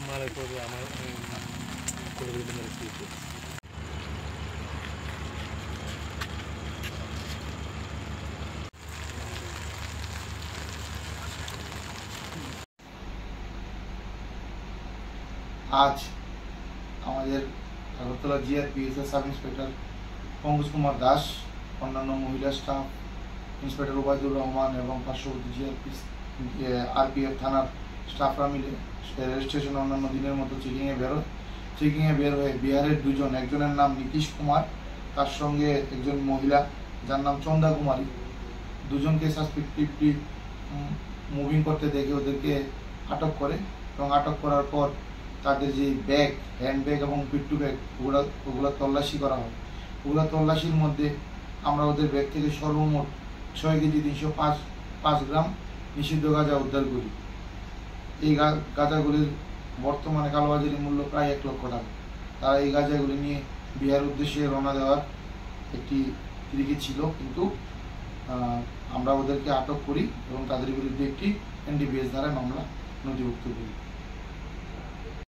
মালের পরে আমার আজ আমাদের আগরতলা জিআরপিএসের সাব ইন্সপেক্টর পঙ্কজ কুমার দাস, অন্যান্য মহিলা স্টাফ, ইন্সপেক্টর ওবায়দুর রহমান এবং পার্শ্ববর্তী আরপিএফ থানার স্টাফরা মিলে রেল স্টেশনে অন্যান্য দিনের মতো চেকিংয়ে বের হয়ে বিহারের দুজন, একজনের নাম নীতিশ কুমার, তার সঙ্গে একজন মহিলা যার নাম চন্দা কুমারী, দুজনকে সাসপেক্টিভলি মুভিং করতে দেখে ওদেরকে আটক করে এবং আটক করার পর তাদের যে ব্যাগ, হ্যান্ড ব্যাগ এবং পিট্টু ব্যাগ ওগুলো তল্লাশি করা হয়। ওগুলো তল্লাশির মধ্যে আমরা ওদের ব্যাগ থেকে সর্বমোট 6 কেজি 305 গ্রাম নিষিদ্ধ গাঁজা উদ্ধার করি। এই গাঁজাগুলির বর্তমানে কালোবাজারি মূল্য প্রায় 1 লক্ষ টাকা। তারা এই গাঁজাগুলি নিয়ে বিহার উদ্দেশ্যে রওনা দেওয়ার একটি দিকে ছিল, কিন্তু আমরা ওদেরকে আটক করি এবং তাদের বিরুদ্ধে একটি এনডিপিএস ধারায় মামলা নথিভুক্ত করি।